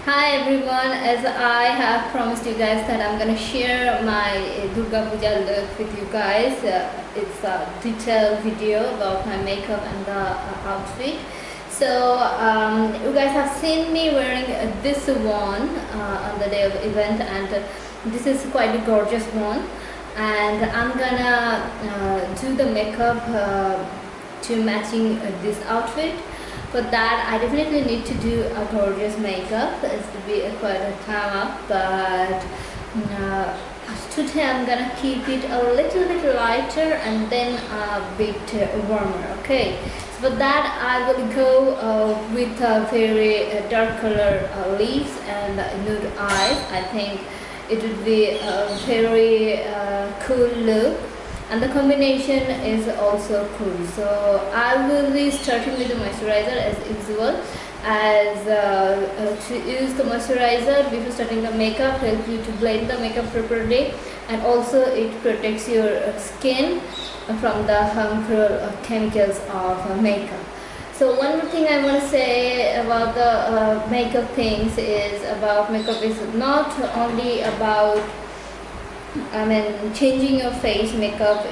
Hi everyone, as I have promised you guys that I'm gonna share my Durga Puja look with you guys. It's a detailed video about my makeup and the outfit. So you guys have seen me wearing this one on the day of event, and this is quite a gorgeous one. And I'm gonna do the makeup to matching this outfit. For that, I definitely need to do a gorgeous makeup. It's to be quite a time up, but uh, today I'm gonna keep it a little bit lighter and then a bit warmer. Okay. So for that, I will go with a very dark color lips and nude eyes. I think it would be a very cool look, and the combination is also cool. So I will be starting with the moisturizer as usual, as to use the moisturizer before starting the makeup helps you to blend the makeup properly, and also it protects your skin from the harmful chemicals of makeup. So one more thing I want to say about the makeup things is about makeup is not only about changing your face makeup.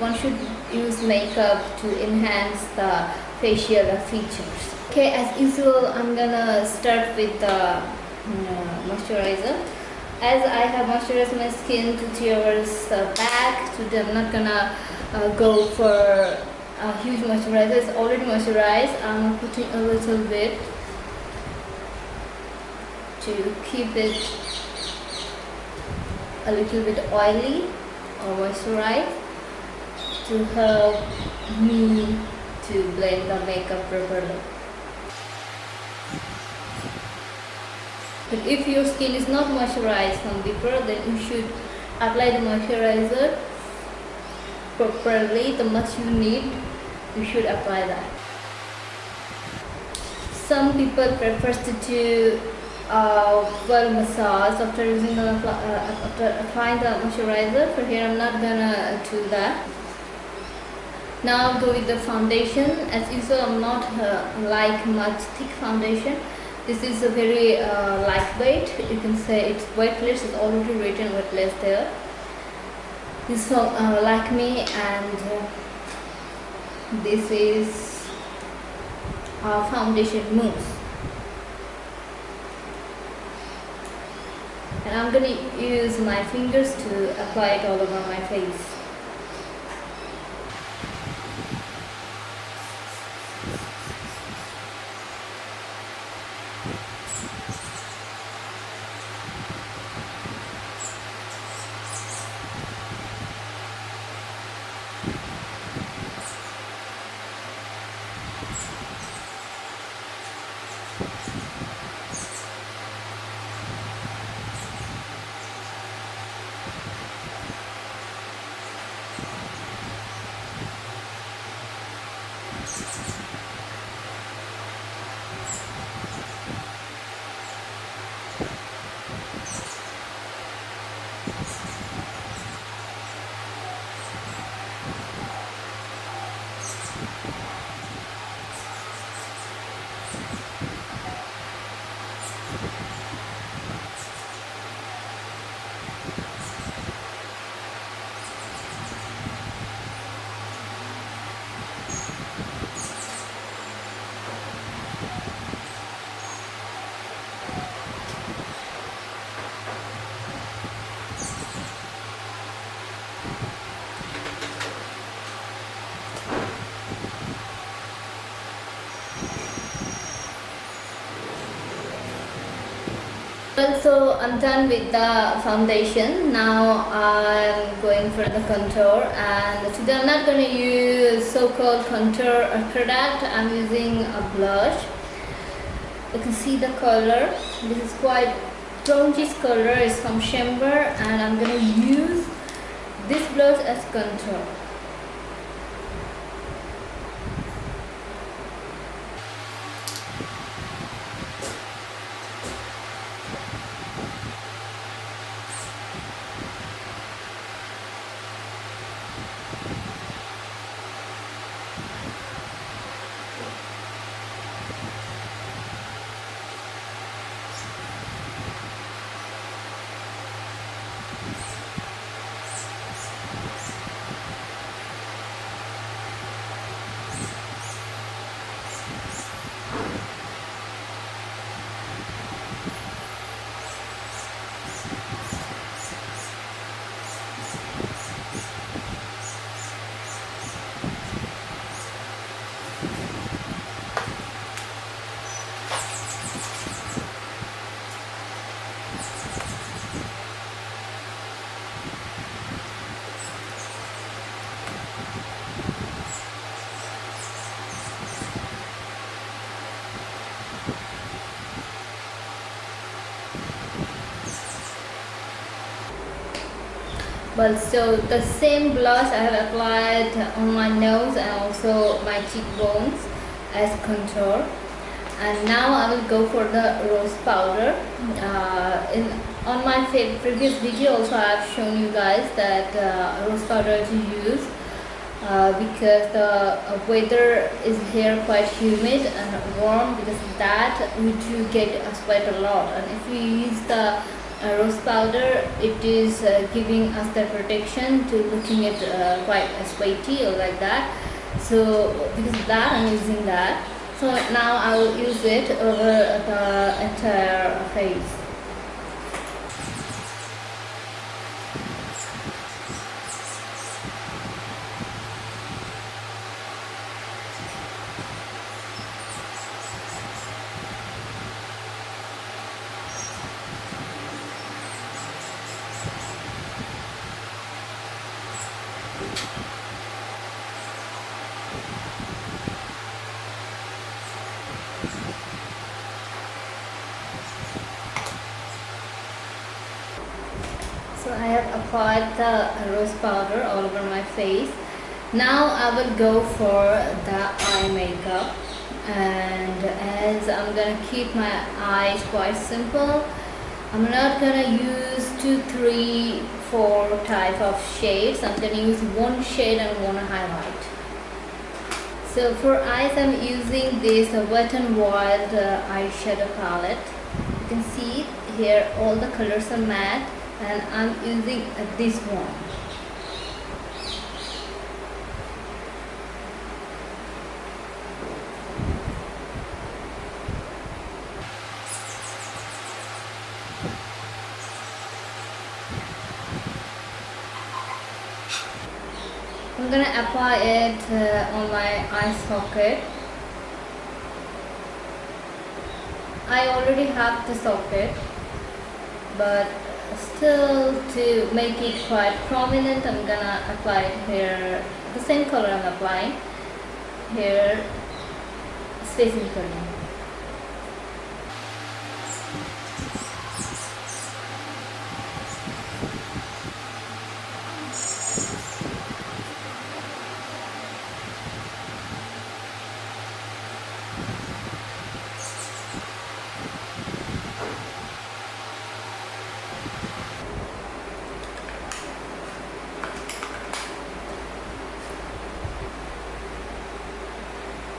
One should use makeup to enhance the facial features. Okay, as usual, I'm gonna start with the moisturizer. As I have moisturized my skin 2 hours back, today I'm not gonna go for a huge moisturizer. It's already moisturized. I'm putting a little bit to keep it a little bit oily or moisturized to help me to blend the makeup properly. But if your skin is not moisturized from before, then you should apply the moisturizer properly. The much you need, you should apply that. Some people prefer to do well massage after using after applying the moisturizer. For here I'm not gonna do that. Now I'll go with the foundation. As usual, I'm not like much thick foundation. This is a very lightweight. You can say it's weightless. It's already written weightless there. This is like me, and this is foundation mousse. And I'm going to use my fingers to apply it all over my face. Well, so I'm done with the foundation. Now I'm going for the contour, and today I'm not going to use so-called contour product. I'm using a blush. You can see the color. This is quite bronzish color. It's from Chamber, and I'm going to use this blush as contour. But so the same blush I have applied on my nose and also my cheekbones as contour. And now I will go for the rose powder. On my previous video also I have shown you guys that rose powder to use because the weather is here quite humid and warm. Because of that we do get sweat a lot, and if we use the rose powder, it is giving us the protection to looking at quite sweaty or like that. So because of that I'm using that. So now I will use it over the entire face. So I have applied the rose powder all over my face. Now I will go for the eye makeup, and as I'm gonna keep my eyes quite simple, I'm not gonna use 2, 3, 4 type of shades. I'm gonna use one shade and one highlight. So for eyes I'm using this Wet n Wild eyeshadow palette. You can see here all the colors are matte, and I'm using this one. I'm gonna apply it on my eye socket. I already have the socket, but still to make it quite prominent, I'm gonna apply it here. The same color I'm applying here, spacing color.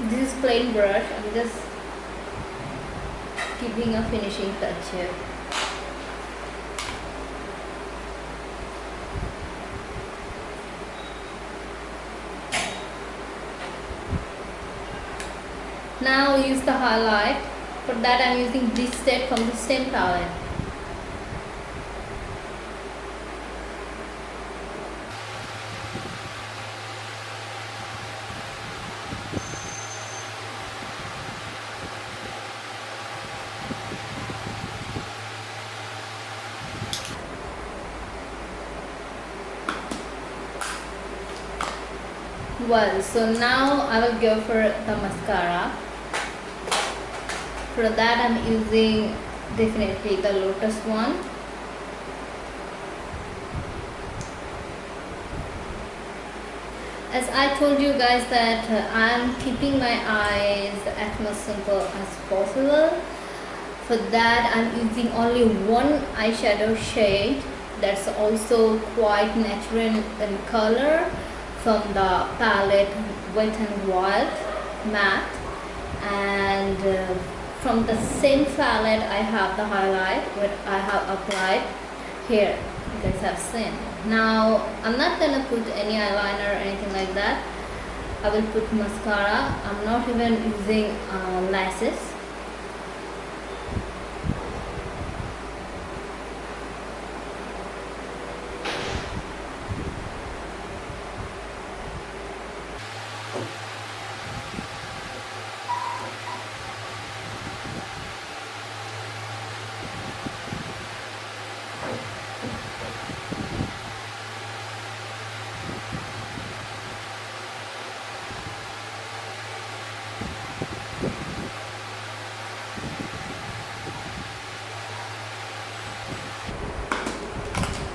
This is plain brush. I'm just giving a finishing touch here. Now use the highlight. For that I'm using this set from the same palette. Well, so now I will go for the mascara. For that I'm using definitely the Lotus one. As I told you guys that I'm keeping my eyes as much simple as possible. For that I'm using only one eyeshadow shade that's also quite natural in color, from the palette Wet n Wild matte, and from the same palette I have the highlight what I have applied here. You guys have seen. Now I'm not gonna put any eyeliner or anything like that. I will put mascara. I'm not even using lashes.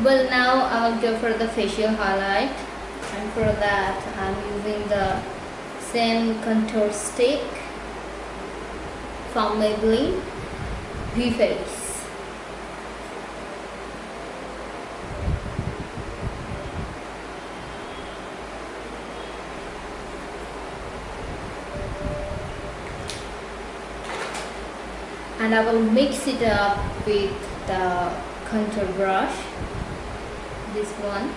Well, now I will go for the facial highlight, and for that I'm using the same contour stick from Maybelline V-Face. And I will mix it up with the contour brush, this one.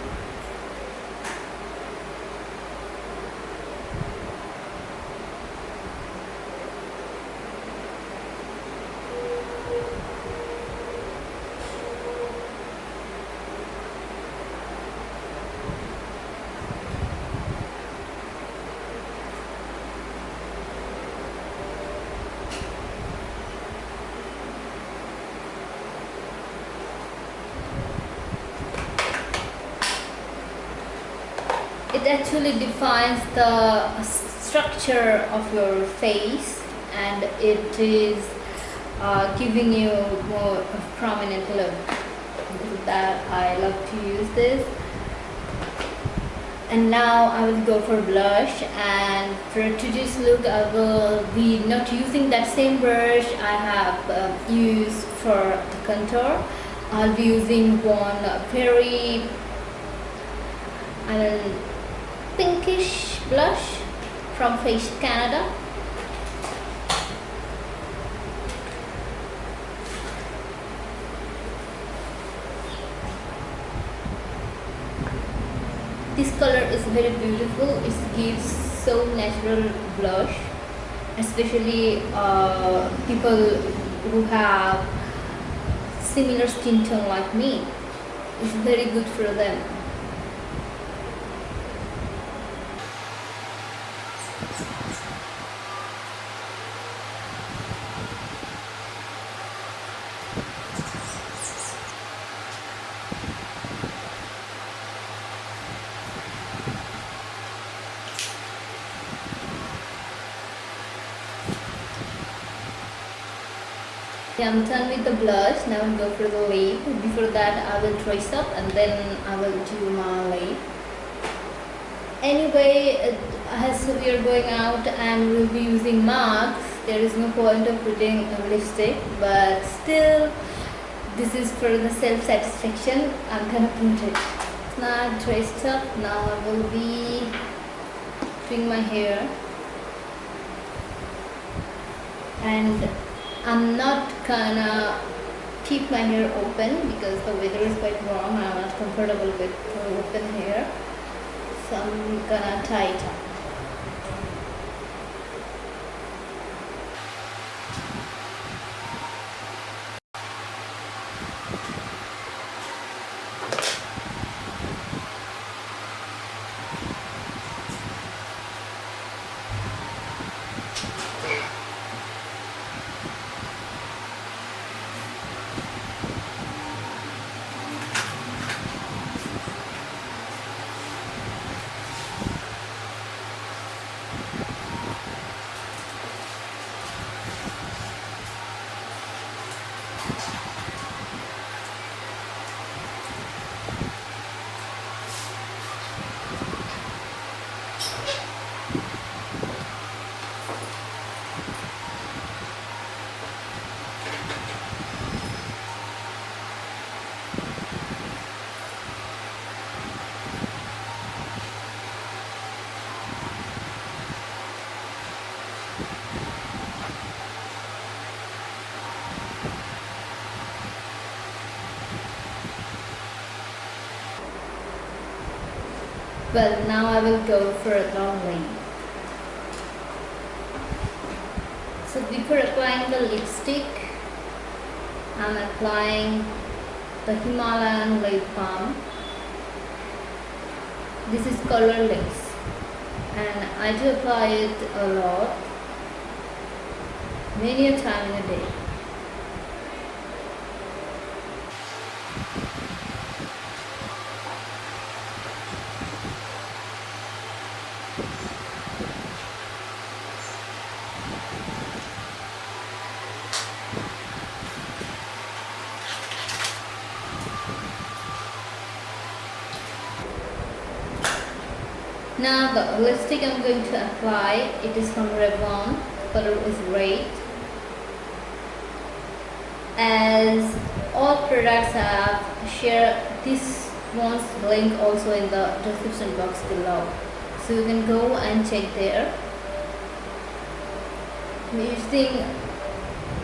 It actually defines the structure of your face, and it is giving you more of prominent look. That I love to use this. And now I will go for blush, and for today's look I will be not using that same brush I have used for the contour. I'll be using one very pinkish blush from Face Canada. This color is very beautiful. It gives so natural blush, especially people who have similar skin tone like me. It's very good for them. I'm done with the blush. Now I'll go for the lip. Before that I will trace up and then I will do my lip. Anyway, as we are going out and we'll be using masks, there is no point of putting a lipstick, but still this is for the self-satisfaction. I'm gonna put it. Now I've traced up. Now I will be doing my hair, and I'm not gonna keep my hair open because the weather is quite warm and I'm not comfortable with open hair, so I'm gonna tie it up. Well, now I will go for a long lip. So before applying the lipstick, I'm applying the Himalayan lip balm. This is colorless, and I do apply it a lot, many a time in a day. Now the lipstick I'm going to apply, it is from Revlon, color is red. As all products I have shared this one's link also in the description box below, so you can go and check there. I'm using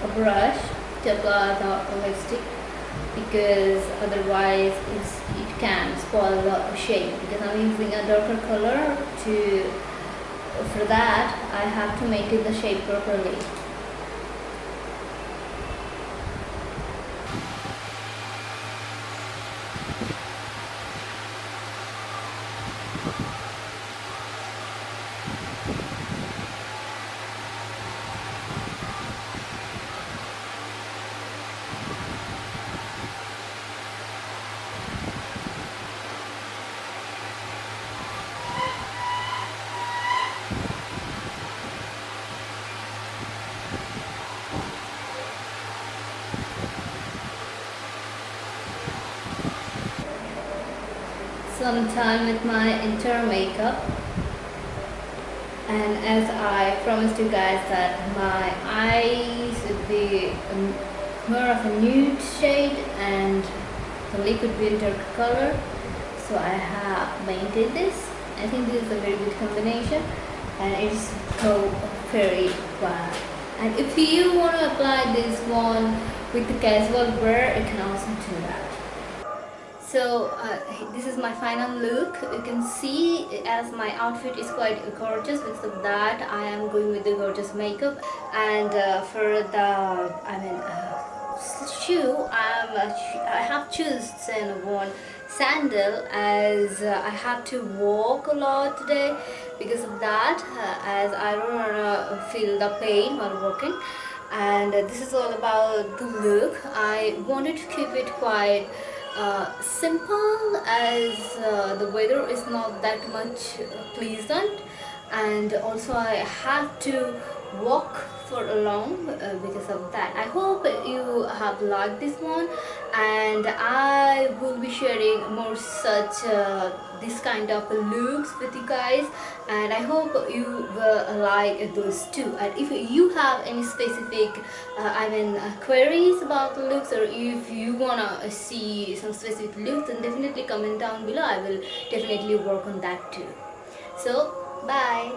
a brush to apply the lipstick because otherwise it can spoil the shade, because I'm using a darker color for that I have to make it the shade properly. Some time with my entire makeup, and as I promised you guys that my eyes would be more of a nude shade and the lip would be a dark color, so I have maintained this. I think this is a very good combination and it's go very well. And if you want to apply this one with the casual wear, you can also do that. So this is my final look. You can see as my outfit is quite gorgeous. Because of that I am going with the gorgeous makeup, and for the shoe I have chosen one sandal, as I have to walk a lot today. Because of that, as I don't want to feel the pain while walking. And this is all about the look. I wanted to keep it quite simple, as the weather is not that much pleasant, and also I have to walk for long because of that. I hope you have liked this one, and I will be sharing more such this kind of looks with you guys, and I hope you will like those too. And if you have any specific queries about the looks, or if you wanna see some specific looks, then definitely comment down below. I will definitely work on that too. So bye.